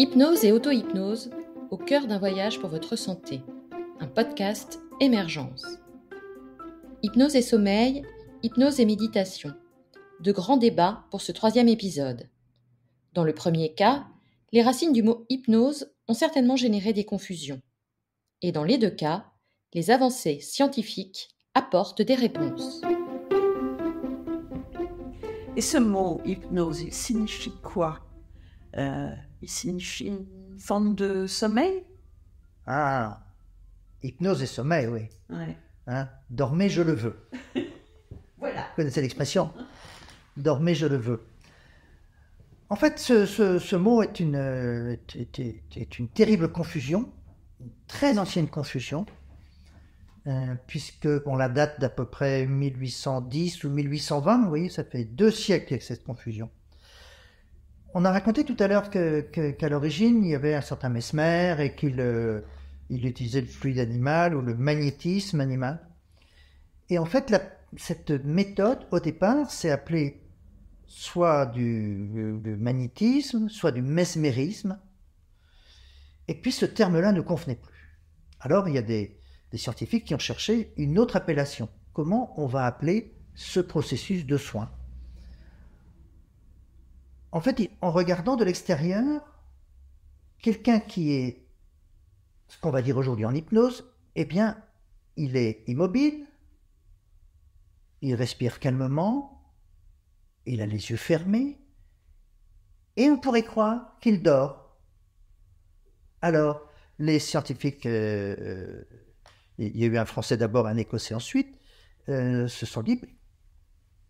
Hypnose et auto-hypnose au cœur d'un voyage pour votre santé. Un podcast Émergence. Hypnose et sommeil, hypnose et méditation. De grands débats pour ce 3e épisode. Dans le premier cas, les racines du mot hypnose ont certainement généré des confusions. Et dans les deux cas, les avancées scientifiques apportent des réponses. Et ce mot hypnose, il signifie quoi? Il signifie une forme de sommeil? Ah, hypnose et sommeil, oui. Ouais. Hein, dormez, je le veux. Voilà. Vous connaissez l'expression? Dormez, je le veux. En fait, ce mot est une terrible confusion, une très ancienne confusion, puisque la date d'à peu près 1810 ou 1820, vous voyez, ça fait 2 siècles avec cette confusion. On a raconté tout à l'heure qu'à l'origine, il y avait un certain Mesmer et qu'il utilisait le fluide animal ou le magnétisme animal. Et en fait, cette méthode, au départ, s'est appelée soit du magnétisme, soit du mesmérisme. Et puis ce terme-là ne convenait plus. Alors il y a des scientifiques qui ont cherché une autre appellation. Comment on va appeler ce processus de soin? En fait, en regardant de l'extérieur, quelqu'un qui est, ce qu'on va dire aujourd'hui en hypnose, eh bien, il est immobile, il respire calmement, il a les yeux fermés, et on pourrait croire qu'il dort. Alors, les scientifiques, il y a eu un Français d'abord, un Écossais ensuite, se sont dit,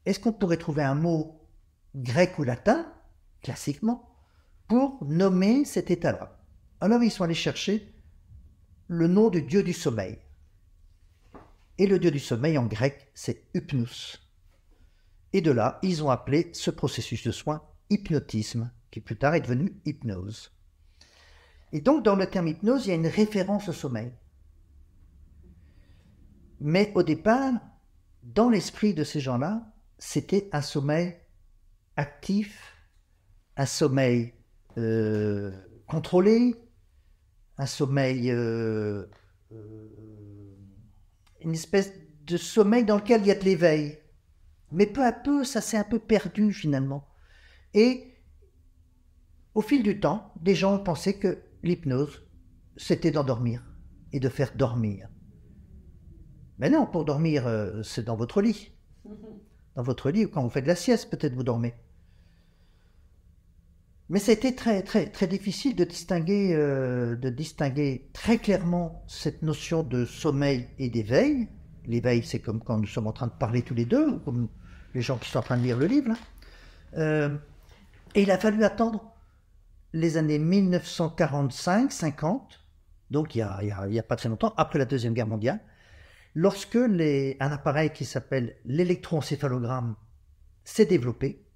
est-ce qu'on pourrait trouver un mot grec ou latin, classiquement, pour nommer cet état-là? Alors ils sont allés chercher le nom du dieu du sommeil. Et le dieu du sommeil en grec, c'est Hypnos. Et de là, ils ont appelé ce processus de soin hypnotisme, qui plus tard est devenu hypnose. Et donc, dans le terme hypnose, il y a une référence au sommeil. Mais au départ, dans l'esprit de ces gens-là, c'était un sommeil actif, un sommeil contrôlé, un sommeil, une espèce de sommeil dans lequel il y a de l'éveil. Mais peu à peu, ça s'est un peu perdu finalement. Et au fil du temps, des gens ont pensé que l'hypnose, c'était d'endormir et de faire dormir. Mais non, pour dormir, c'est dans votre lit. Dans votre lit, ou quand vous faites de la sieste, peut-être vous dormez. Mais ça a été très, très, très difficile de distinguer très clairement cette notion de sommeil et d'éveil. L'éveil, c'est comme quand nous sommes en train de parler tous les deux, ou comme les gens qui sont en train de lire le livre. Et il a fallu attendre les années 1945-50, donc il y a pas très longtemps, après la Deuxième Guerre mondiale, lorsque un appareil qui s'appelle l'électroencéphalogramme s'est développé,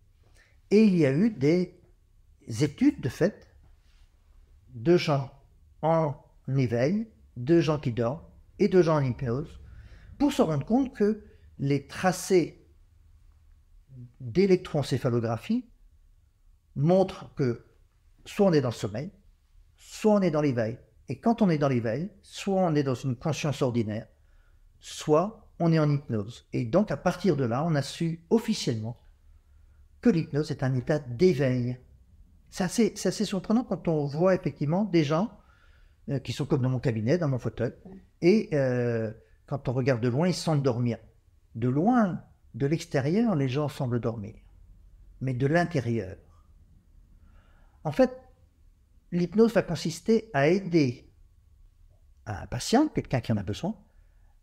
et il y a eu des études de fait de gens en éveil, de gens qui dorment et de gens en hypnose, pour se rendre compte que les tracés d'électroencéphalographie montrent que soit on est dans le sommeil, soit on est dans l'éveil. Et quand on est dans l'éveil, soit on est dans une conscience ordinaire, soit on est en hypnose. Et donc à partir de là, on a su officiellement que l'hypnose est un état d'éveil. C'est assez surprenant quand on voit effectivement des gens qui sont comme dans mon cabinet, dans mon fauteuil, et quand on regarde de loin, ils semblent dormir. De loin, de l'extérieur, les gens semblent dormir. Mais de l'intérieur. En fait, l'hypnose va consister à aider un patient, quelqu'un qui en a besoin,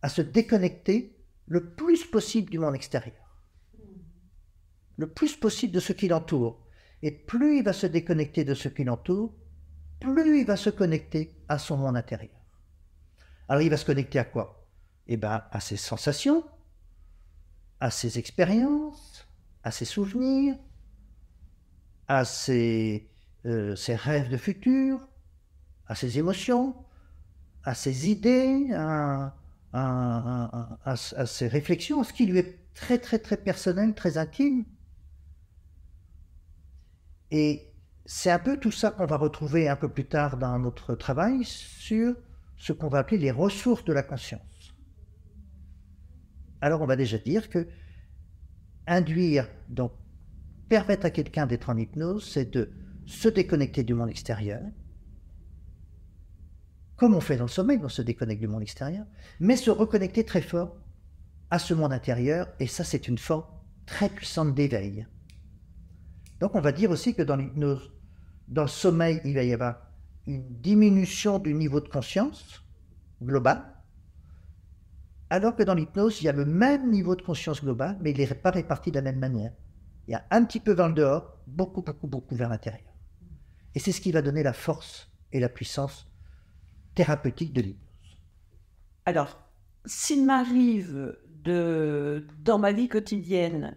à se déconnecter le plus possible du monde extérieur. Le plus possible de ce qui l'entoure. Et plus il va se déconnecter de ce qui l'entoure, plus il va se connecter à son monde intérieur. Alors il va se connecter à quoi? Eh bien, à ses sensations, à ses expériences, à ses souvenirs, à ses rêves de futur, à ses émotions, à ses idées, à ses réflexions, à ce qui lui est très très très personnel, très intime. Et c'est un peu tout ça qu'on va retrouver un peu plus tard dans notre travail sur ce qu'on va appeler les ressources de la conscience. Alors on va déjà dire que induire, donc permettre à quelqu'un d'être en hypnose, c'est de se déconnecter du monde extérieur, comme on fait dans le sommeil, on se déconnecte du monde extérieur, mais se reconnecter très fort à ce monde intérieur, et ça c'est une forme très puissante d'éveil. Donc on va dire aussi que dans l'hypnose, dans le sommeil, il va y avoir une diminution du niveau de conscience global, alors que dans l'hypnose, il y a le même niveau de conscience global, mais il n'est pas réparti de la même manière. Il y a un petit peu vers le dehors, beaucoup vers l'intérieur. Et c'est ce qui va donner la force et la puissance thérapeutique de l'hypnose. Alors, s'il m'arrive dans ma vie quotidienne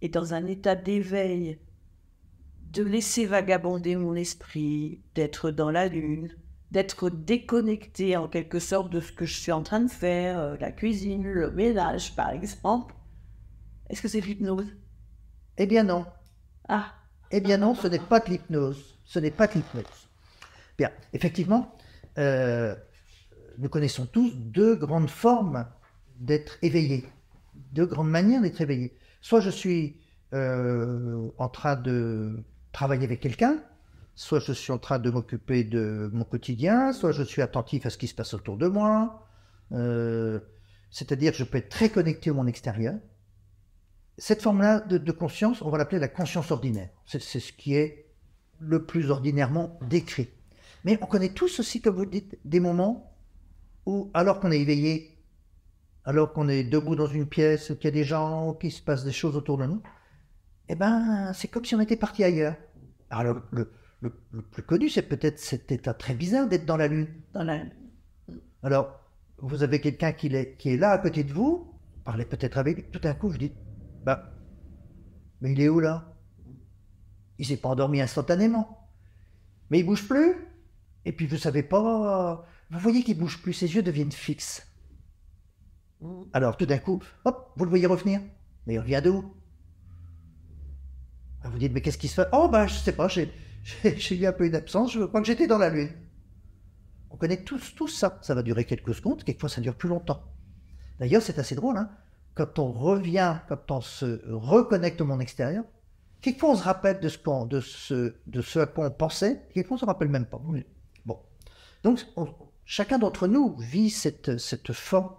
et dans un état d'éveil, de laisser vagabonder mon esprit, d'être dans la lune, d'être déconnecté en quelque sorte de ce que je suis en train de faire, la cuisine, le ménage par exemple, est-ce que c'est l'hypnose? Eh bien non. Ah. Eh bien non, ce n'est pas de l'hypnose. Ce n'est pas de l'hypnose. Bien, effectivement, nous connaissons tous deux grandes formes d'être éveillé, deux grandes manières d'être éveillé. Soit je suis en train de travailler avec quelqu'un, soit je suis en train de m'occuper de mon quotidien, soit je suis attentif à ce qui se passe autour de moi. C'est-à-dire que je peux être très connecté au monde extérieur. Cette forme-là de conscience, on va l'appeler la conscience ordinaire. C'est ce qui est le plus ordinairement décrit. Mais on connaît tous aussi, comme vous dites, des moments où, alors qu'on est éveillé, alors qu'on est debout dans une pièce, qu'il y a des gens, qu'il se passe des choses autour de nous, eh ben, c'est comme si on était parti ailleurs. Alors, le plus connu, c'est peut-être cet état très bizarre d'être dans la lune. Alors, vous avez quelqu'un qui est là à côté de vous, vous parlez peut-être avec lui, tout d'un coup, vous dites, bah, mais il est où là? Il s'est pas endormi instantanément. Mais il bouge plus. Et puis vous savez pas, vous voyez qu'il bouge plus, ses yeux deviennent fixes. Alors tout d'un coup, hop, vous le voyez revenir. Mais il revient d'où? Vous dites, mais qu'est-ce qui se fait? Oh bah je sais pas, j'ai eu un peu une absence, je crois que j'étais dans la lune. On connaît tous ça. Ça va durer quelques secondes, quelquefois ça dure plus longtemps. D'ailleurs, c'est assez drôle, hein. Quand on revient, quand on se reconnecte au monde extérieur, quelquefois on se rappelle de ce à quoi on pensait, quelquefois on se rappelle même pas. Bon. Donc, chacun d'entre nous vit cette forme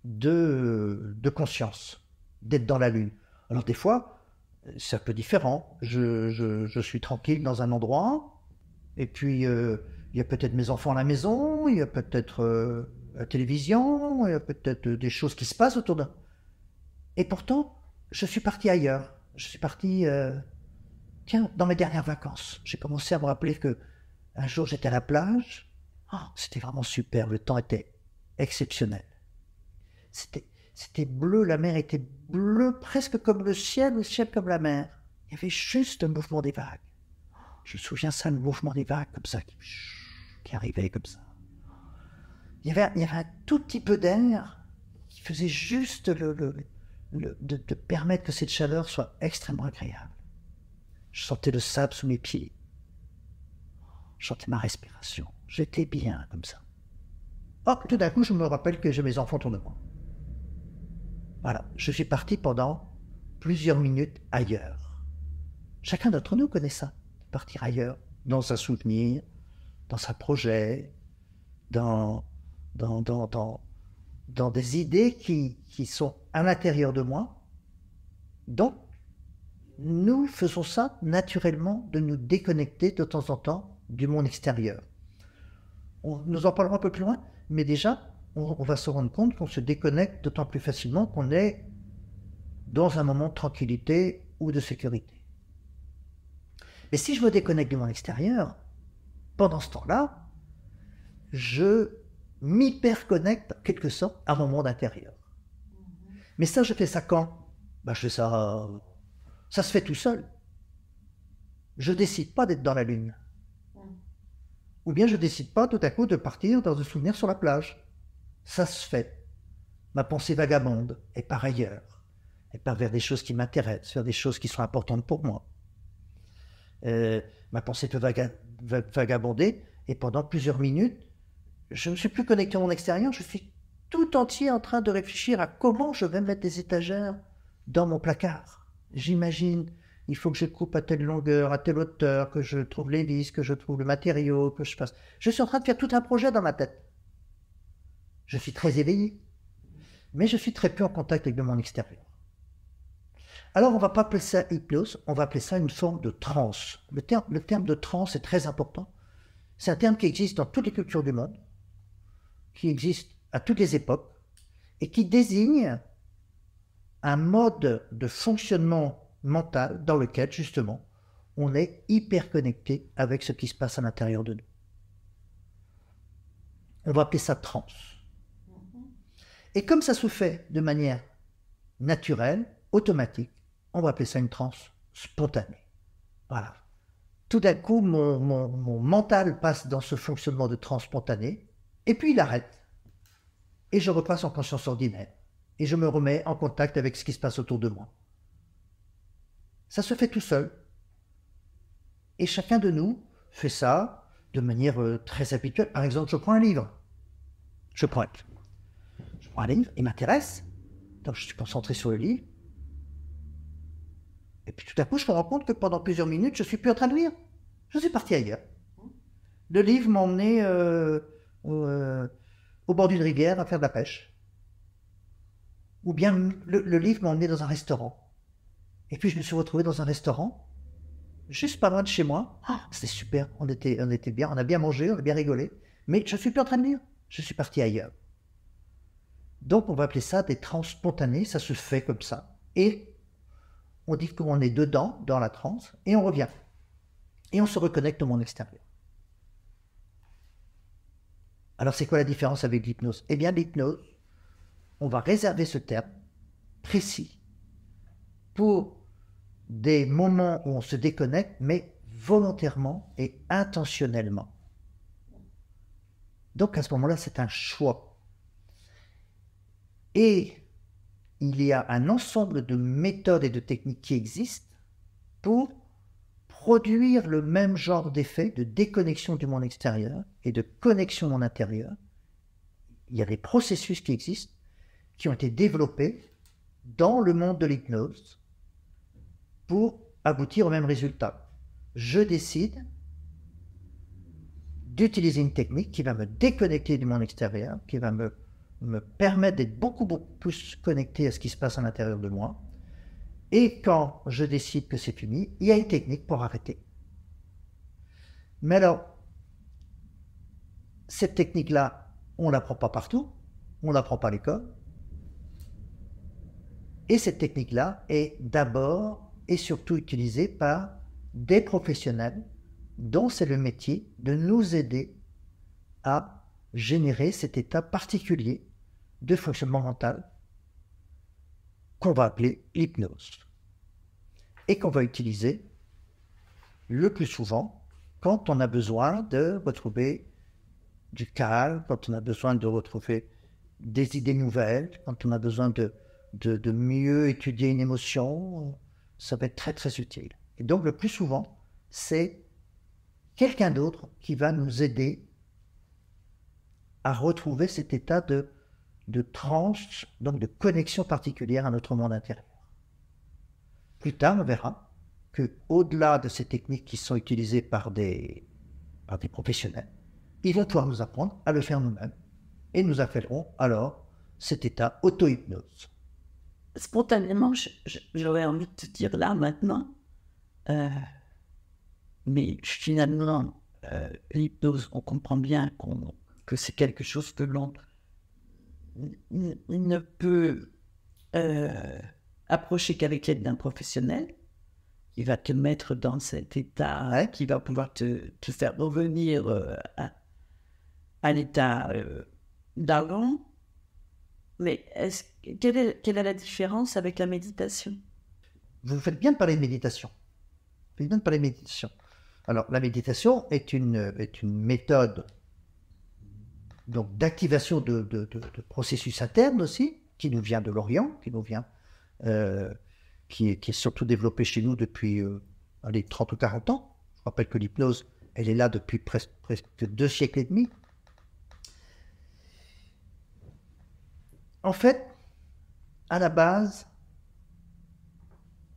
de conscience, d'être dans la lune. Alors des fois, c'est un peu différent. Je suis tranquille dans un endroit, et puis il y a peut-être mes enfants à la maison, il y a peut-être la télévision, il y a peut-être des choses qui se passent autour d'un. Et pourtant, je suis parti ailleurs. Je suis parti, tiens, dans mes dernières vacances. J'ai commencé à me rappeler que un jour j'étais à la plage. Oh, c'était vraiment super, le temps était exceptionnel. C'était bleu, la mer était bleue, presque comme le ciel comme la mer. Il y avait juste un mouvement des vagues. Je me souviens ça, le mouvement des vagues comme ça, qui arrivait comme ça. Il y avait un tout petit peu d'air qui faisait juste de permettre que cette chaleur soit extrêmement agréable. Je sentais le sable sous mes pieds. Je sentais ma respiration. J'étais bien comme ça. Hop, tout d'un coup, je me rappelle que j'ai mes enfants autour de moi. Voilà, je suis parti pendant plusieurs minutes ailleurs. Chacun d'entre nous connaît ça, partir ailleurs, dans un souvenir, dans un projet, dans des idées qui sont à l'intérieur de moi. Donc, nous faisons ça naturellement, de nous déconnecter de temps en temps du monde extérieur. Nous en parlerons un peu plus loin, mais déjà, on va se rendre compte qu'on se déconnecte d'autant plus facilement qu'on est dans un moment de tranquillité ou de sécurité. Mais si je me déconnecte du monde extérieur, pendant ce temps-là, je m'hyperconnecte en quelque sorte à mon monde intérieur. Mais ça, je fais ça quand? Ben, je fais ça... Ça se fait tout seul. Je décide pas d'être dans la lune. Ou bien je décide pas tout à coup de partir dans un souvenir sur la plage. Ça se fait. Ma pensée vagabonde est par ailleurs. Elle part vers des choses qui m'intéressent, vers des choses qui sont importantes pour moi. ma pensée peut vagabonder, et pendant plusieurs minutes, je ne suis plus connecté à mon extérieur, je suis tout entier en train de réfléchir à comment je vais mettre des étagères dans mon placard. J'imagine, il faut que je coupe à telle longueur, à telle hauteur, que je trouve les vis, que je trouve le matériau, que je fasse... Je suis en train de faire tout un projet dans ma tête. Je suis très éveillé, mais je suis très peu en contact avec mon extérieur. Alors, on ne va pas appeler ça hypnose, on va appeler ça une forme de transe. Le terme de transe est très important. C'est un terme qui existe dans toutes les cultures du monde, qui existe à toutes les époques, et qui désigne un mode de fonctionnement mental dans lequel, justement, on est hyper connecté avec ce qui se passe à l'intérieur de nous. On va appeler ça transe. Et comme ça se fait de manière naturelle, automatique, on va appeler ça une transe spontanée. Voilà. Tout d'un coup, mon mental passe dans ce fonctionnement de transe spontanée, et puis il arrête. Et je repasse en conscience ordinaire. Et je me remets en contact avec ce qui se passe autour de moi. Ça se fait tout seul. Et chacun de nous fait ça de manière très habituelle. Par exemple, je prends un livre. Je prends un livre, il m'intéresse. Donc je suis concentré sur le livre. Et puis tout à coup, je me rends compte que pendant plusieurs minutes, je ne suis plus en train de lire. Je suis parti ailleurs. Le livre m'a emmené au bord d'une rivière à faire de la pêche. Ou bien le livre m'a emmené dans un restaurant. Et puis je me suis retrouvé dans un restaurant, juste pas loin de chez moi. Ah, c'était super, on était bien, on a bien mangé, on a bien rigolé. Mais je ne suis plus en train de lire, je suis parti ailleurs. Donc on va appeler ça des transes spontanées, ça se fait comme ça. Et on dit qu'on est dedans, dans la transe, et on revient. Et on se reconnecte au monde extérieur. Alors c'est quoi la différence avec l'hypnose? Eh bien l'hypnose, on va réserver ce terme précis pour des moments où on se déconnecte, mais volontairement et intentionnellement. Donc à ce moment-là, c'est un choix. Et il y a un ensemble de méthodes et de techniques qui existent pour produire le même genre d'effet de déconnexion du monde extérieur et de connexion au monde intérieur. Il y a des processus qui existent, qui ont été développés dans le monde de l'hypnose pour aboutir au même résultat. Je décide d'utiliser une technique qui va me déconnecter du monde extérieur, qui va me permettre d'être beaucoup plus connecté à ce qui se passe à l'intérieur de moi. Et quand je décide que c'est fini, il y a une technique pour arrêter. Mais alors, cette technique-là, on ne l'apprend pas partout, on ne l'apprend pas à l'école. Et cette technique-là est d'abord et surtout utilisée par des professionnels dont c'est le métier de nous aider à générer cet état particulier de fonctionnement mental qu'on va appeler l'hypnose et qu'on va utiliser le plus souvent quand on a besoin de retrouver du calme, quand on a besoin de retrouver des idées nouvelles, quand on a besoin de mieux étudier une émotion, ça va être très très utile. Et donc le plus souvent, c'est quelqu'un d'autre qui va nous aider à retrouver cet état de transe, donc de connexion particulière à notre monde intérieur. Plus tard, on verra qu'au-delà de ces techniques qui sont utilisées par des professionnels, ils vont pouvoir nous apprendre à le faire nous-mêmes et nous appellerons alors cet état auto-hypnose. Spontanément, j'aurais envie de te dire là maintenant, mais finalement, l'hypnose, on comprend bien que c'est quelque chose que l'on ne peut approcher qu'avec l'aide d'un professionnel qui va te mettre dans cet état, qui va pouvoir te faire revenir à l'état d'avant. Mais quelle est la différence avec la méditation? Vous faites bien de parler de méditation. Alors, la méditation est une méthode donc, d'activation de processus internes aussi, qui nous vient de l'Orient, qui est surtout développé chez nous depuis allez, 30 ou 40 ans. Je rappelle que l'hypnose, elle est là depuis presque 2 siècles et demi. En fait, à la base,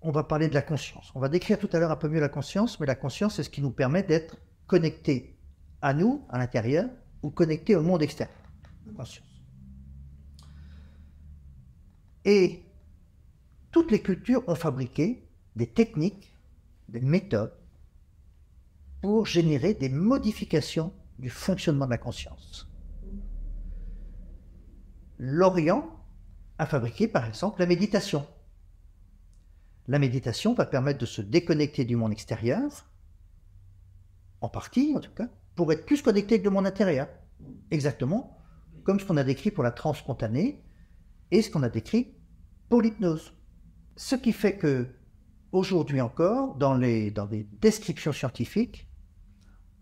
on va parler de la conscience. On va décrire tout à l'heure un peu mieux la conscience, mais la conscience, c'est ce qui nous permet d'être connectés à nous, à l'intérieur, ou connectés au monde extérieur. La conscience. Et toutes les cultures ont fabriqué des techniques, des méthodes pour générer des modifications du fonctionnement de la conscience. L'Orient a fabriqué, par exemple, la méditation. La méditation va permettre de se déconnecter du monde extérieur, en partie en tout cas, pour être plus connecté avec le monde intérieur. Exactement comme ce qu'on a décrit pour la transe spontanée et ce qu'on a décrit pour l'hypnose. Ce qui fait que, aujourd'hui encore, dans les descriptions scientifiques,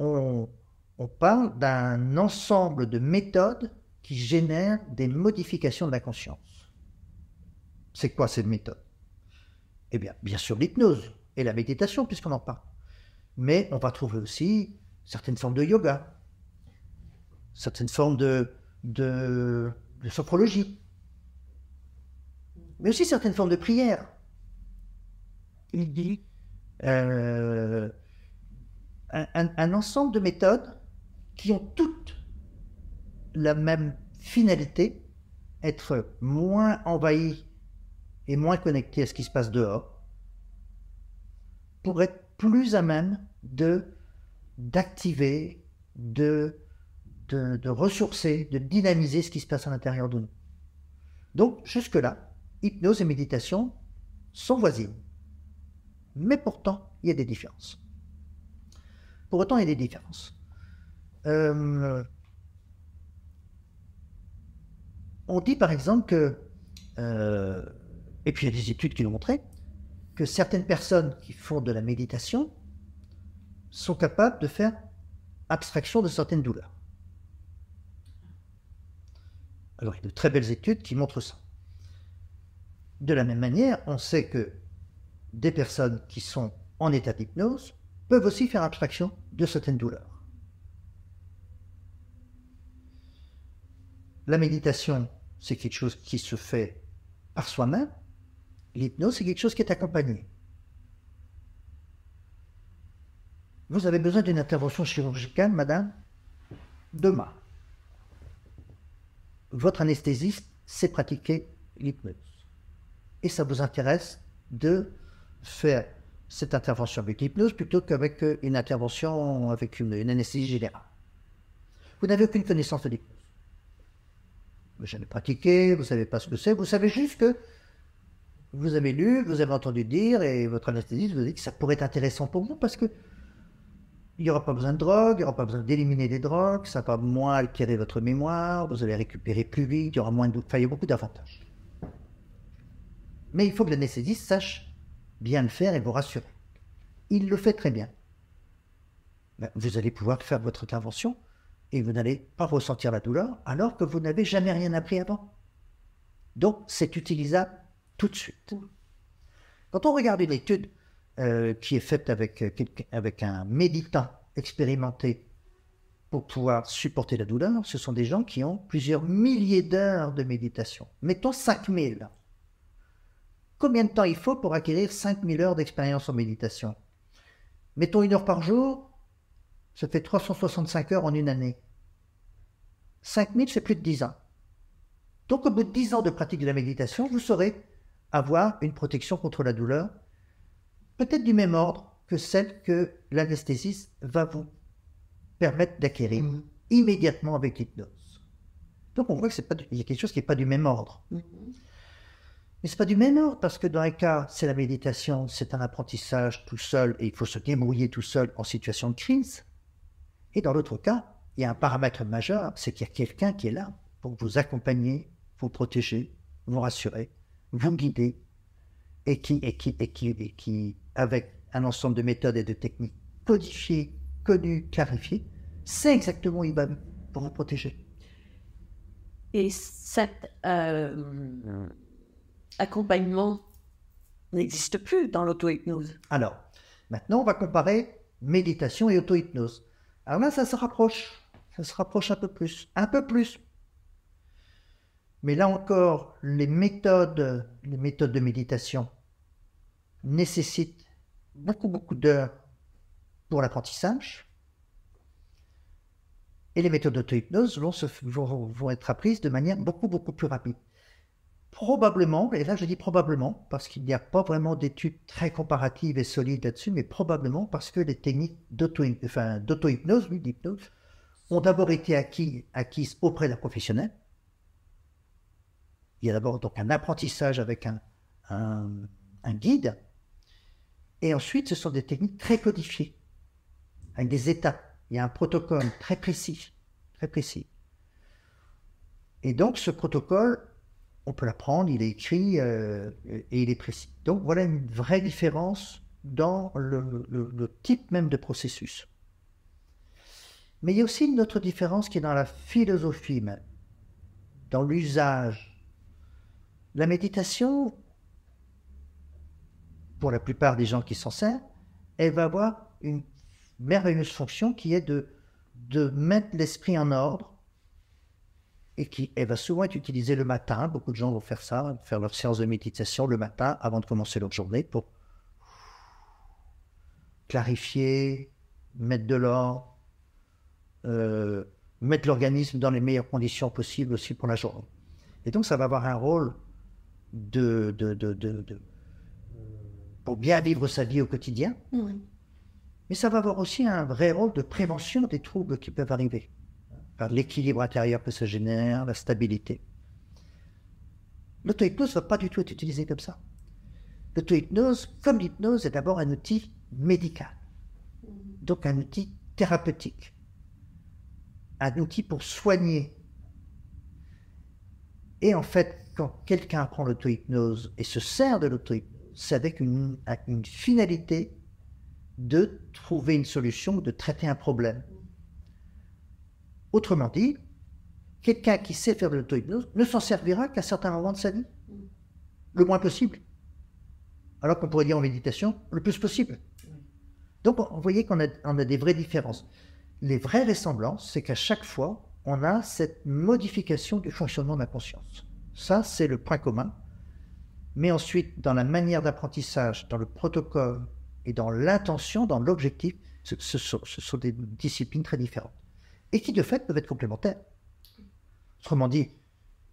on parle d'un ensemble de méthodes qui génèrent des modifications de la conscience. C'est quoi cette méthode? Eh bien sûr l'hypnose et la méditation, puisqu'on en parle. Mais on va trouver aussi certaines formes de yoga, certaines formes de sophrologie, mais aussi certaines formes de prière. Un ensemble de méthodes qui ont toutes la même finalité, être moins envahi et moins connecté à ce qui se passe dehors, pour être plus à même d'activer, de ressourcer, de dynamiser ce qui se passe à l'intérieur de nous. Donc, jusque-là, hypnose et méditation sont voisines. Mais pourtant, il y a des différences. Pour autant, il y a des différences. On dit par exemple que, et puis il y a des études qui l'ont montré, que certaines personnes qui font de la méditation sont capables de faire abstraction de certaines douleurs. Alors il y a de très belles études qui montrent ça. De la même manière, on sait que des personnes qui sont en état d'hypnose peuvent aussi faire abstraction de certaines douleurs. La méditation, c'est quelque chose qui se fait par soi-même. L'hypnose, c'est quelque chose qui est accompagné. Vous avez besoin d'une intervention chirurgicale, madame? Demain. Votre anesthésiste sait pratiquer l'hypnose. Et ça vous intéresse de faire cette intervention avec l'hypnose plutôt qu'avec une intervention avec une anesthésie générale. Vous n'avez aucune connaissance de l'hypnose. Vous n'avez jamais pratiqué, vous ne savez pas ce que c'est, vous savez juste que vous avez lu, vous avez entendu dire, et votre anesthésiste vous dit que ça pourrait être intéressant pour vous parce que il n'y aura pas besoin de drogue, il n'y aura pas besoin d'éliminer des drogues, ça va moins altérer votre mémoire, vous allez récupérer plus vite, il y aura moins de... Enfin, il y a beaucoup d'avantages. Mais il faut que l'anesthésiste sache bien le faire et vous rassurer. Il le fait très bien. Ben, vous allez pouvoir faire votre intervention et vous n'allez pas ressentir la douleur alors que vous n'avez jamais rien appris avant. Donc, c'est utilisable tout de suite. Quand on regarde une étude qui est faite avec un méditant expérimenté pour pouvoir supporter la douleur, ce sont des gens qui ont plusieurs milliers d'heures de méditation. Mettons 5000. Combien de temps il faut pour acquérir 5000 heures d'expérience en méditation? Mettons 1 heure par jour, ça fait 365 heures en une année. 5000, c'est plus de 10 ans. Donc au bout de 10 ans de pratique de la méditation, vous saurez avoir une protection contre la douleur, peut-être du même ordre que celle que l'anesthésiste va vous permettre d'acquérir immédiatement avec l'hypnose. Donc on voit qu'il y a quelque chose qui n'est pas du même ordre. Mais ce n'est pas du même ordre parce que dans un cas, c'est la méditation, c'est un apprentissage tout seul et il faut se débrouiller tout seul en situation de crise. Et dans l'autre cas, il y a un paramètre majeur, c'est qu'il y a quelqu'un qui est là pour vous accompagner, vous protéger, vous rassurer, vous guider et qui, avec un ensemble de méthodes et de techniques codifiées, connues, clarifiées, sait exactement où il va pour vous protéger. Et cet accompagnement n'existe plus dans l'auto-hypnose. Alors, Maintenant, on va comparer méditation et auto-hypnose. Alors là, ça se rapproche un peu plus, Mais là encore, les méthodes de méditation nécessitent beaucoup d'heures pour l'apprentissage. Et les méthodes d'auto-hypnose vont être apprises de manière beaucoup plus rapide. Probablement, et là je dis probablement, parce qu'il n'y a pas vraiment d'études très comparatives et solides là-dessus, mais probablement parce que les techniques d'auto-hypnose, d'hypnose, ont d'abord été acquises auprès d'un professionnel. Il y a d'abord donc un apprentissage avec un guide, et ensuite ce sont des techniques très codifiées, avec des étapes. Il y a un protocole très précis. Et donc ce protocole, on peut l'apprendre, il est écrit et il est précis. Donc voilà une vraie différence dans le type même de processus. Mais il y a aussi une autre différence qui est dans la philosophie même, dans l'usage. La méditation, pour la plupart des gens qui s'en servent, elle va avoir une merveilleuse fonction qui est de mettre l'esprit en ordre et elle va souvent être utilisée le matin. Beaucoup de gens vont faire ça, faire leur séance de méditation le matin avant de commencer leur journée pour clarifier, mettre de l'ordre, mettre l'organisme dans les meilleures conditions possibles aussi pour la journée. Et donc ça va avoir un rôle pour bien vivre sa vie au quotidien. Oui. Mais ça va avoir aussi un vrai rôle de prévention des troubles qui peuvent arriver, par l'équilibre intérieur que ça génère, la stabilité. L'auto-hypnose ne va pas du tout être utilisée comme ça. L'auto-hypnose, comme l'hypnose, est d'abord un outil médical, donc un outil thérapeutique, un outil pour soigner. Et en fait, quand quelqu'un apprend l'auto-hypnose et se sert de l'auto-hypnose, c'est avec une finalité de trouver une solution, de traiter un problème. Autrement dit, quelqu'un qui sait faire de l'auto-hypnose ne s'en servira qu'à certains moments de sa vie, le moins possible. Alors qu'on pourrait dire en méditation, le plus possible. Donc, vous voyez qu'on a des vraies différences. Les vraies ressemblances, c'est qu'à chaque fois, on a cette modification du fonctionnement de la conscience. Ça, c'est le point commun. Mais ensuite, dans la manière d'apprentissage, dans le protocole et dans l'intention, dans l'objectif, ce sont des disciplines très différentes. Et qui, de fait, peuvent être complémentaires. Autrement dit,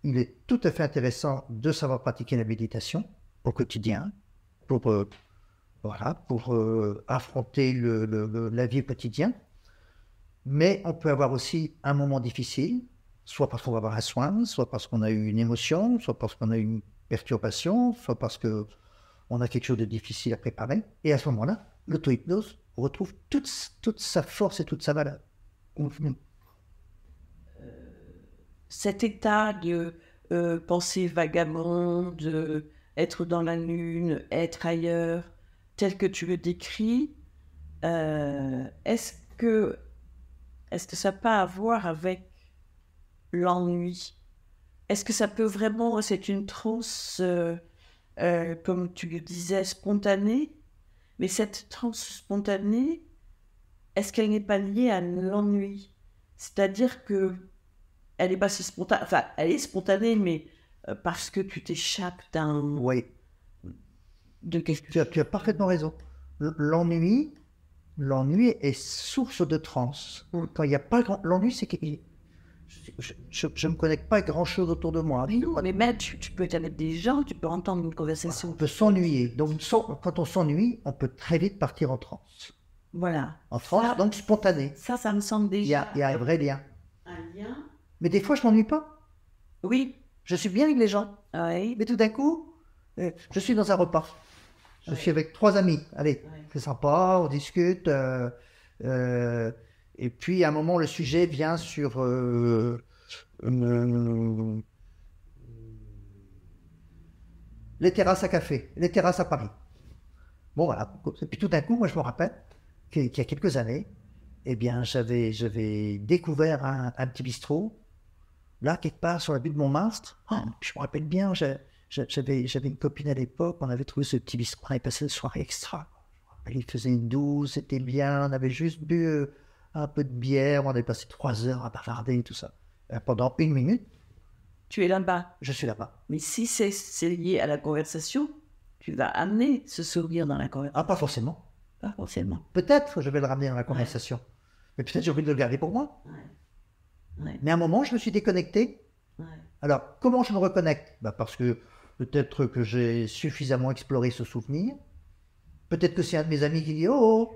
il est tout à fait intéressant de savoir pratiquer la méditation au quotidien pour affronter la vie au quotidien. Mais on peut avoir aussi un moment difficile, soit parce qu'on va avoir un soin, soit parce qu'on a eu une émotion, soit parce qu'on a eu une perturbation, soit parce qu'on a quelque chose de difficile à préparer. Et à ce moment-là, l'auto-hypnose retrouve toute sa force et toute sa valeur. Cet état de pensée vagabonde, être dans la lune, être ailleurs, tel que tu le décris, est-ce que ça peut avoir avec l'ennui? Est-ce que ça peut vraiment, c'est une transe, comme tu le disais, spontanée, mais cette transe spontanée, est-ce qu'elle n'est pas liée à l'ennui? C'est-à-dire que elle n'est pas si spontanée, enfin, elle est spontanée, mais parce que tu t'échappes Oui. de quelque chose. Tu as parfaitement raison. L'ennui est source de transe. Quand il n'y a pas l'ennui, c'est que je ne me connecte pas à grand-chose autour de moi. Non, mais même, tu peux être avec des gens, tu peux entendre une conversation. On peut s'ennuyer. Donc, quand on s'ennuie, on peut très vite partir en transe. Voilà. En transe, donc spontané. Ça me semble déjà. Il y a un vrai lien. Un lien. Mais des fois, je ne m'ennuie pas. Oui. Je suis bien avec les gens. Oui. Mais tout d'un coup, je suis dans un repas. Je suis avec 3 amis. Allez, c'est sympa, on discute. Et puis, à un moment, le sujet vient sur les terrasses à café, les terrasses à Paris. Bon, voilà. Et puis tout d'un coup, moi, je me rappelle qu'il y a quelques années, eh bien, j'avais découvert un petit bistrot, là, quelque part sur la butte de Montmartre. Je me rappelle bien, j'avais une copine à l'époque, on avait trouvé ce petit bistrot, on avait passé une soirée extra. Il faisait 12, c'était bien, on avait juste bu un peu de bière, on avait passé 3 heures à bavarder et tout ça. Pendant 1 minute, Tu es là-bas. je suis là-bas. Mais si c'est lié à la conversation, tu vas amener ce souvenir dans la conversation. Ah, pas forcément. Pas forcément. Peut-être je vais le ramener dans la conversation. Mais peut-être j'ai envie de le garder pour moi. Ouais. Mais à un moment, je me suis déconnecté. Ouais. Alors, comment je me reconnecte? Parce que peut-être que j'ai suffisamment exploré ce souvenir. Peut-être que c'est un de mes amis qui dit « Oh,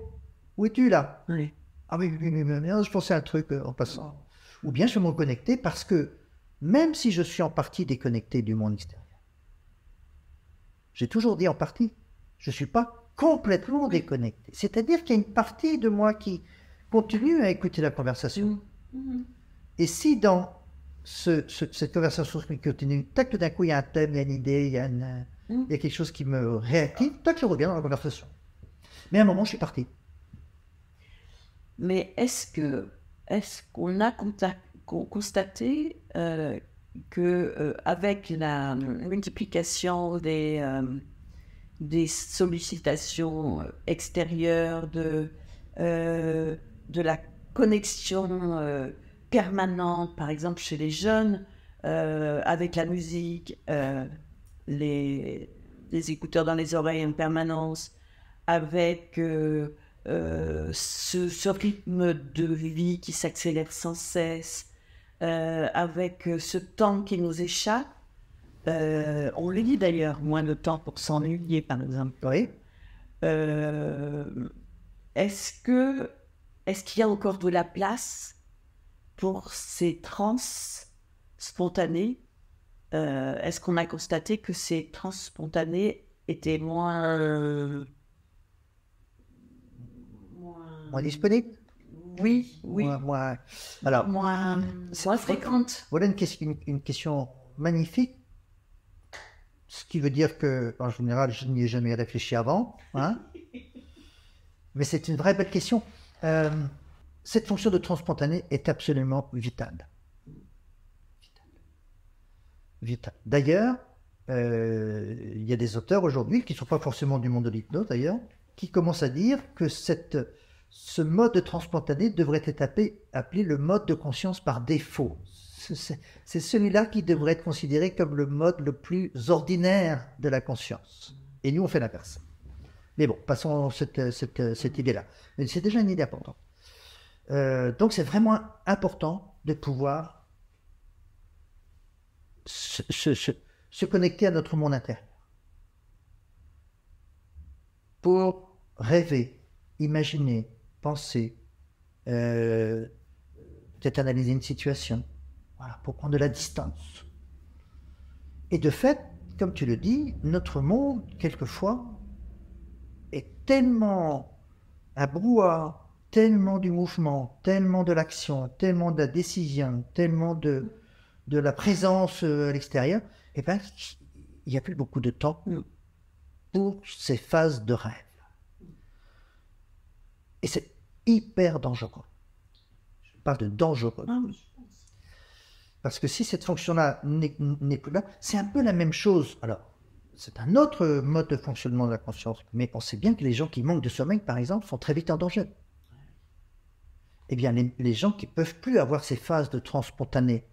où es-tu là ?» Ouais. Ah oui, je pensais à un truc en passant. Ou bien je vais me reconnecter parce que même si je suis en partie déconnecté du monde extérieur, j'ai toujours dit en partie, je ne suis pas complètement déconnecté. C'est-à-dire qu'il y a une partie de moi qui continue à écouter la conversation. Et si dans cette conversation qui continue, tac, tout d'un coup, il y a un thème, il y a une idée, il y a quelque chose qui me réactive, tac, je reviens dans la conversation. Mais à un moment, je suis parti. Mais est-ce qu'on a constaté que avec la multiplication des sollicitations extérieures, de la connexion permanente, par exemple chez les jeunes, avec la musique, les écouteurs dans les oreilles en permanence, avec ce rythme de vie qui s'accélère sans cesse, avec ce temps qui nous échappe. On le dit d'ailleurs, moins de temps pour s'ennuyer, par exemple. Oui. Est-ce qu'il y a encore de la place pour ces trans spontanés? Est-ce qu'on a constaté que ces trans spontanés étaient moins disponible? Oui. Alors, Moins fréquente. voilà une question magnifique. Ce qui veut dire que, en général, je n'y ai jamais réfléchi avant. Hein. Mais c'est une vraie belle question. Cette fonction de transspontané est absolument vitale. Vitale. D'ailleurs, il y a des auteurs aujourd'hui, qui ne sont pas forcément du monde de l'hypnose d'ailleurs, qui commencent à dire que ce mode de transspontané devrait être appelé le mode de conscience par défaut. C'est celui-là qui devrait être considéré comme le mode le plus ordinaire de la conscience. Et nous, on fait l'inverse. Mais bon, passons cette idée-là. Mais c'est déjà une idée importante. Donc, c'est vraiment important de pouvoir se connecter à notre monde intérieur. Pour rêver, imaginer, penser, peut-être analyser une situation, voilà, pour prendre de la distance. Et de fait, comme tu le dis, notre monde, quelquefois, est tellement un brouhaha, tellement du mouvement, tellement de l'action, tellement de la décision, tellement de la présence à l'extérieur, et bien, il n'y a plus beaucoup de temps pour ces phases de rêve. Et c'est hyper dangereux. Je parle de dangereux. Parce que si cette fonction-là n'est plus là, c'est un peu la même chose. Alors, c'est un autre mode de fonctionnement de la conscience. Mais on sait bien que les gens qui manquent de sommeil, par exemple, sont très vite en danger. Eh bien, les gens qui ne peuvent plus avoir ces phases de transe spontanée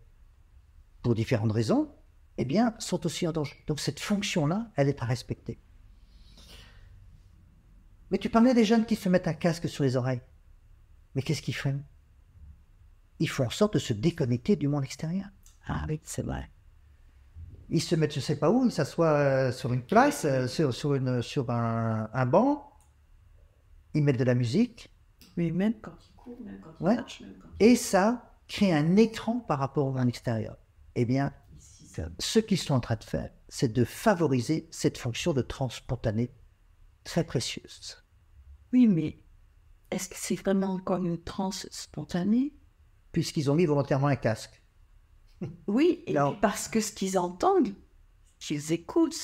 pour différentes raisons, eh bien, sont aussi en danger. Donc, cette fonction-là, elle est à respecter. Mais tu parlais des jeunes qui se mettent un casque sur les oreilles. Mais qu'est-ce qu'ils font? Ils font en sorte de se déconnecter du monde extérieur. Ah oui, c'est vrai. Ils se mettent, je ne sais pas où, ils s'assoient sur une place, sur un banc, ils mettent de la musique. Oui, même quand ils courent, même quand ils marchent. Et ça crée un écran par rapport au monde extérieur. Eh bien, ce qu'ils sont en train de faire, c'est de favoriser cette fonction de transe spontanée très précieuse. Oui, mais est-ce que c'est vraiment encore une transe spontanée? Puisqu'ils ont mis volontairement un casque. Oui, et parce que ce qu'ils entendent, qu'ils écoutent,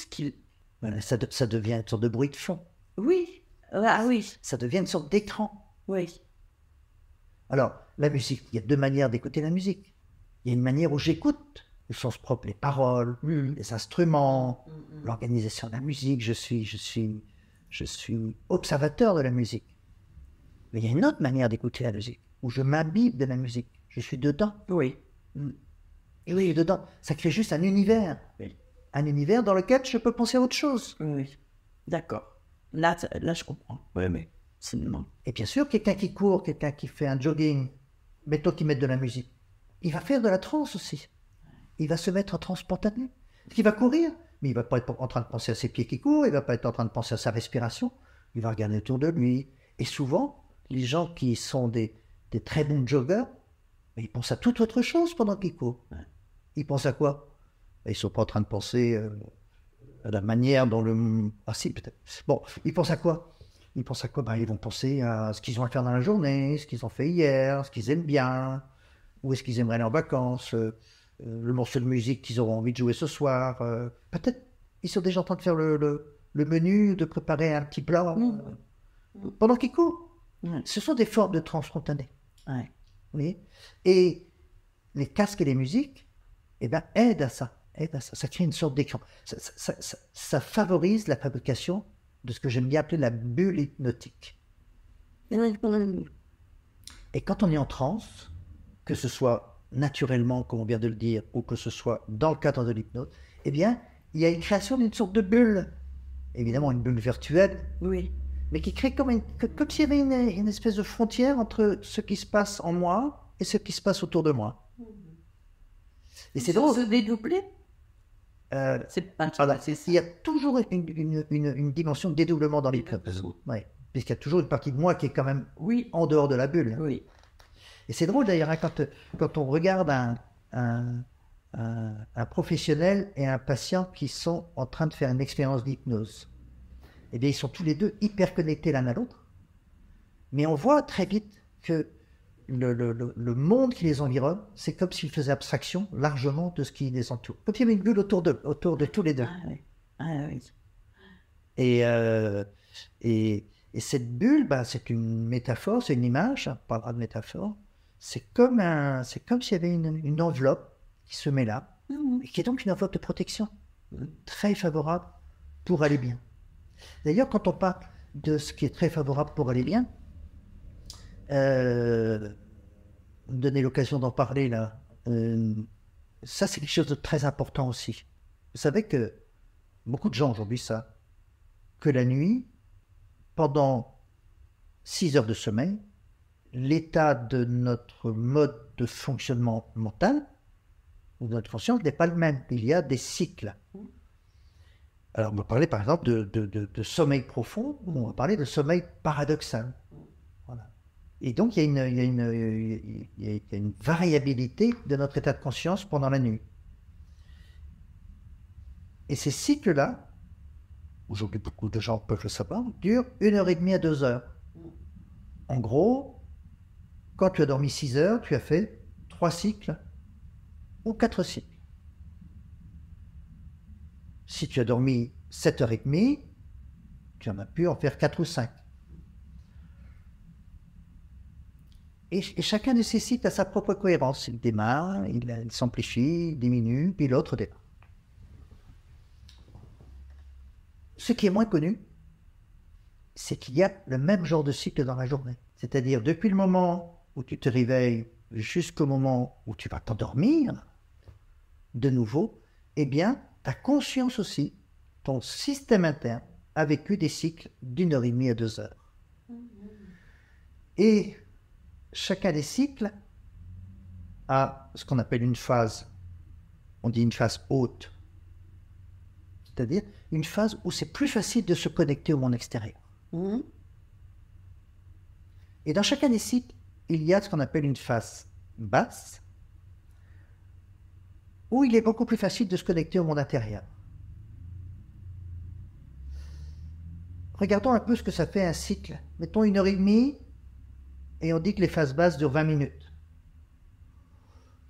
Voilà, ça devient une sorte de bruit de fond. Oui, ah oui. Ça devient une sorte d'écran. Oui. Alors, la musique, il y a deux manières d'écouter la musique. Il y a une manière où j'écoute le sens propre, les paroles, les instruments, l'organisation de la musique. Je suis je suis observateur de la musique. Mais il y a une autre manière d'écouter la musique, où je m'imbibe de la musique. Je suis dedans. Oui. Et oui, dedans. Ça crée juste un univers. Oui. Un univers dans lequel je peux penser à autre chose. Oui. D'accord. Là, je comprends. Oui, mais c'est non. Et bien sûr, quelqu'un qui court, quelqu'un qui fait un jogging, mettons qu'il mette de la musique, il va faire de la transe aussi. Il va se mettre en transe spontanée. Il va courir, mais il ne va pas être en train de penser à ses pieds qui courent, il ne va pas être en train de penser à sa respiration. Il va regarder autour de lui. Et souvent, les gens qui sont des très bons joggeurs, ils pensent à toute autre chose pendant qu'ils courent. Ils pensent à quoi? Ils ne sont pas en train de penser à la manière dont le... Ah si, peut-être. Bon, ils pensent à quoi? Ils pensent à quoi? Ils vont penser à ce qu'ils ont à faire dans la journée, ce qu'ils ont fait hier, ce qu'ils aiment bien, où est-ce qu'ils aimeraient aller en vacances, le morceau de musique qu'ils auront envie de jouer ce soir. Peut-être ils sont déjà en train de faire le menu, de préparer un petit plat pendant qu'ils courent. Ce sont des formes de transe spontanée. Oui. Et les casques et les musiques aident à ça. Ça crée une sorte d'écran. Ça favorise la fabrication de ce que j'aime bien appeler la bulle hypnotique. Et quand on est en transe, que ce soit naturellement, comme on vient de le dire, ou que ce soit dans le cadre de l'hypnose, il y a une création d'une sorte de bulle. Évidemment, une bulle virtuelle, oui, mais qui crée comme s'il y avait une espèce de frontière entre ce qui se passe en moi et ce qui se passe autour de moi. Et c'est drôle. Se dédoubler C'est pas il y a toujours une dimension de dédoublement dans l'hypnose. Ouais. Puisqu'il y a toujours une partie de moi qui est quand même en dehors de la bulle. Oui. Et c'est drôle d'ailleurs, quand on regarde un professionnel et un patient qui sont en train de faire une expérience d'hypnose. Eh bien, ils sont tous les deux hyper connectés l'un à l'autre. Mais on voit très vite que le monde qui les environne, c'est comme s'ils faisaient abstraction largement de ce qui les entoure. Comme s'il y avait une bulle autour de tous les deux. Et cette bulle, c'est une métaphore, c'est une image, on parlera de métaphore. C'est comme s'il y avait une enveloppe qui se met là, et qui est donc une enveloppe de protection, très favorable pour aller bien. D'ailleurs, quand on parle de ce qui est très favorable pour aller bien, me donner l'occasion d'en parler là, ça c'est quelque chose de très important aussi. Vous savez que beaucoup de gens aujourd'hui savent que la nuit, pendant 6 heures de sommeil, l'état de notre mode de fonctionnement mental ou de notre conscience n'est pas le même. Il y a des cycles. Alors, on va parler par exemple de sommeil profond, ou on va parler de sommeil paradoxal. Voilà. Et donc, il y a une variabilité de notre état de conscience pendant la nuit. Et ces cycles-là, aujourd'hui beaucoup de gens peuvent le savoir, durent 1h30 à 2 heures. En gros, quand tu as dormi 6 heures, tu as fait 3 cycles ou 4 cycles. Si tu as dormi 7h30, tu en as pu en faire 4 ou 5. Et chacun de ces cycles a sa propre cohérence. Il démarre, il s'amplifie, il diminue, puis l'autre démarre. Ce qui est moins connu, c'est qu'il y a le même genre de cycle dans la journée. C'est-à-dire, depuis le moment où tu te réveilles jusqu'au moment où tu vas t'endormir, de nouveau, eh bien, ta conscience aussi, ton système interne, a vécu des cycles d'1h30 à 2 heures. Et chacun des cycles a ce qu'on appelle une phase, on dit une phase haute, c'est-à-dire une phase où c'est plus facile de se connecter au monde extérieur. Et dans chacun des cycles, il y a ce qu'on appelle une phase basse, où il est beaucoup plus facile de se connecter au monde intérieur. Regardons un peu ce que ça fait un cycle. Mettons 1h30, et on dit que les phases basses durent 20 minutes.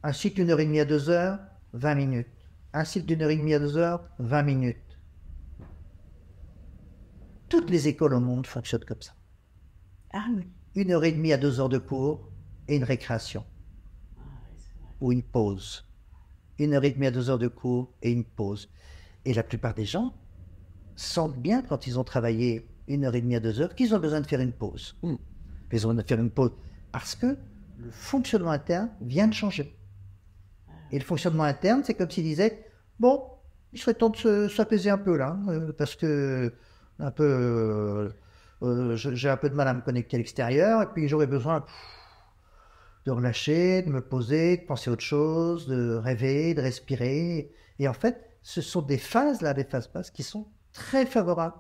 Un cycle d'1h30 à 2 heures, 20 minutes. Un cycle d'1h30 à 2 heures, 20 minutes. Toutes les écoles au monde fonctionnent comme ça. 1h30 à 2 heures de cours et une récréation. Ou une pause. 1h30 à 2 heures de cours et une pause. Et la plupart des gens sentent bien quand ils ont travaillé 1h30 à 2h, qu'ils ont besoin de faire une pause. Ils ont besoin de faire une pause parce que le fonctionnement interne vient de changer. Et le fonctionnement interne, c'est comme s'il disait, bon, il serait temps de s'apaiser un peu là, parce que j'ai un peu de mal à me connecter à l'extérieur, et puis j'aurais besoin de relâcher, de me poser, de penser à autre chose, de rêver, de respirer. Et en fait, ce sont des phases là, des phases basses, qui sont très favorables,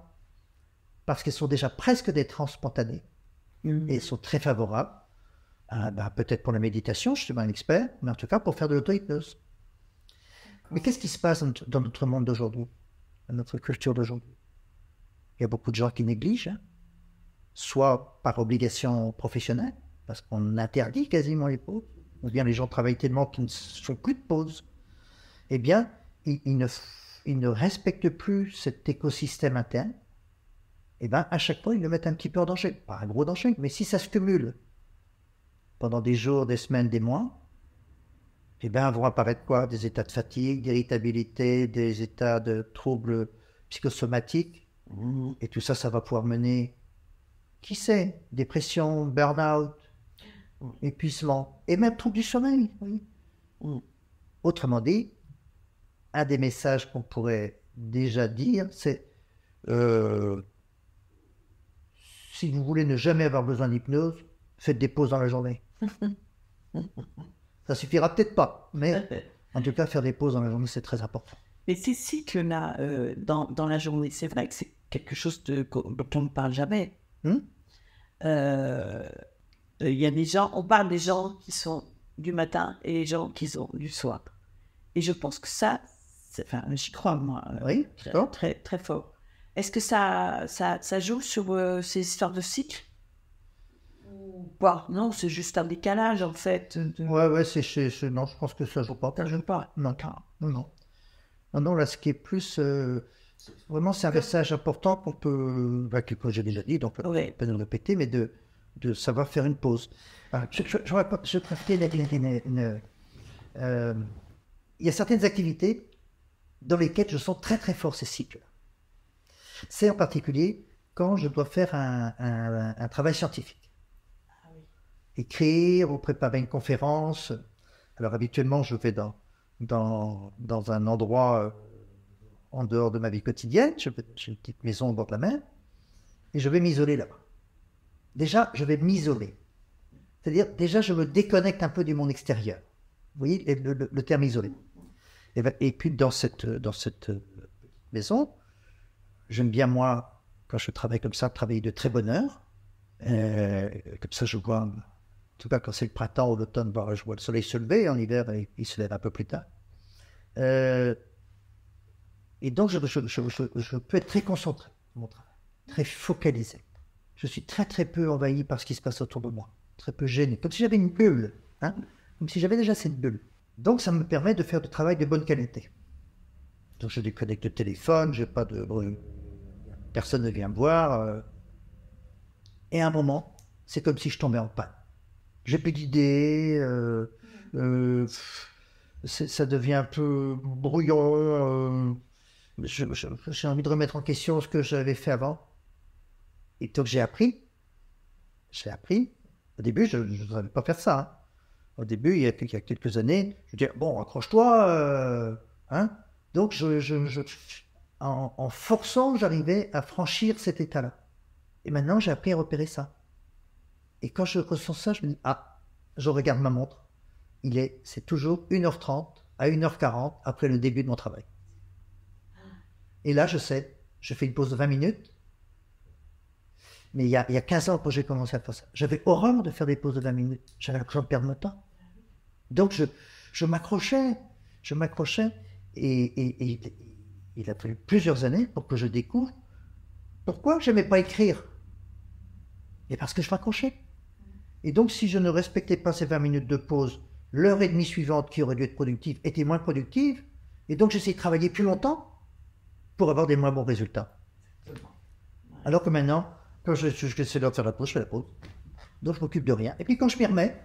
parce qu'elles sont déjà presque des trans spontanées, et sont très favorables. Peut-être pour la méditation, je suis pas un expert, mais en tout cas pour faire de l'auto-hypnose. Mais qu'est-ce qui se passe dans notre monde d'aujourd'hui, dans notre culture d'aujourd'hui? Il y a beaucoup de gens qui négligent, soit par obligation professionnelle, parce qu'on interdit quasiment les pauses, ou bien les gens travaillent tellement qu'ils ne font plus de pauses. Eh bien, ils ne respectent plus cet écosystème interne. Eh bien, à chaque fois, ils le mettent un petit peu en danger. Pas un gros danger, mais si ça se cumule pendant des jours, des semaines, des mois, eh bien, vont apparaître quoi? Des états de fatigue, d'irritabilité, des états de troubles psychosomatiques. Et tout ça, ça va pouvoir mener, qui sait, dépression, burn-out, épuisement, et même troubles du sommeil. Oui. Autrement dit, un des messages qu'on pourrait déjà dire, c'est si vous voulez ne jamais avoir besoin d'hypnose, faites des pauses dans la journée. Ça suffira peut-être pas, mais en tout cas, faire des pauses dans la journée, c'est très important. Mais ces cycles-là, dans la journée, c'est vrai que c'est quelque chose dont on ne parle jamais. Il y a des gens, on parle des gens qui sont du matin et les gens qui sont du soir. Et je pense que ça, enfin, j'y crois, moi, oui, très, très fort. Est-ce que ça joue sur ces histoires de cycles? Non, c'est juste un décalage, en fait. Ouais, non, je pense que ça joue pas. Ça joue pas. Non. Non, là, ce qui est plus... vraiment, c'est un message important qu'on peut... que j'ai déjà dit, donc on peut pas nous le répéter, mais de savoir faire une pause. Je préfère il y a certaines activités dans lesquelles je sens très très fort ces cycles. C'est en particulier quand je dois faire un travail scientifique. Écrire ou préparer une conférence. Alors habituellement, je vais dans un endroit en dehors de ma vie quotidienne. J'ai une petite maison au bord de la mer et je vais m'isoler là-bas. Déjà, je vais m'isoler. C'est-à-dire, déjà, je me déconnecte un peu du monde extérieur. Vous voyez le terme isolé. Et puis, dans cette maison, j'aime bien, moi, quand je travaille comme ça, travailler de très bonne heure. Comme ça, je vois... En tout cas, quand c'est le printemps ou l'automne, je vois le soleil se lever. En hiver, il se lève un peu plus tard. Et donc, je peux être très concentré dans mon travail, très focalisé. Je suis très, très peu envahi par ce qui se passe autour de moi. Très peu gêné. Comme si j'avais une bulle. Comme si j'avais déjà cette bulle. Donc, ça me permet de faire du travail de bonne qualité. Donc, je déconnecte le téléphone, j'ai pas de bruit. Personne ne vient me voir. Et à un moment, c'est comme si je tombais en panne. J'ai plus d'idées, ça devient un peu brouillon, j'ai envie de remettre en question ce que j'avais fait avant. Et donc j'ai appris. Au début, je ne savais pas faire ça. Au début, il y a quelques années, je disais, bon, accroche-toi. Donc, en forçant, j'arrivais à franchir cet état-là. Et maintenant, j'ai appris à repérer ça. Et quand je ressens ça, je me dis, je regarde ma montre. C'est toujours 1h30 à 1h40 après le début de mon travail. Et là, je sais, je fais une pause de 20 minutes. Mais il y a 15 ans, quand j'ai commencé à faire ça, j'avais horreur de faire des pauses de 20 minutes. J'avais l'impression de perdre mon temps. Donc, je m'accrochais. Et il a fallu plusieurs années pour que je découvre pourquoi je n'aimais pas écrire. Et parce que je m'accrochais. Et donc, si je ne respectais pas ces 20 minutes de pause, l'heure et demie suivante qui aurait dû être productive était moins productive. Et donc, j'essayais de travailler plus longtemps pour avoir des moins bons résultats. Alors que maintenant, quand j'essaie de faire la pause, je fais la pause. Donc, je m'occupe de rien. Et puis, quand je m'y remets,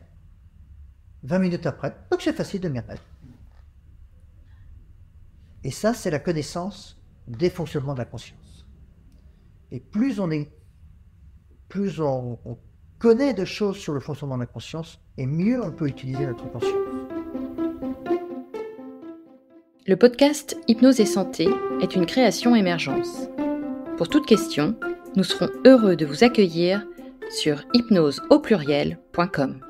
20 minutes après, donc c'est facile de m'y remettre. Et ça, c'est la connaissance des fonctionnements de la conscience. Et plus on connaît de choses sur le fonctionnement de la conscience, et mieux on peut utiliser notre conscience. Le podcast Hypnose et Santé est une création Émergence. Pour toute question, nous serons heureux de vous accueillir sur hypnoseaupluriel.com.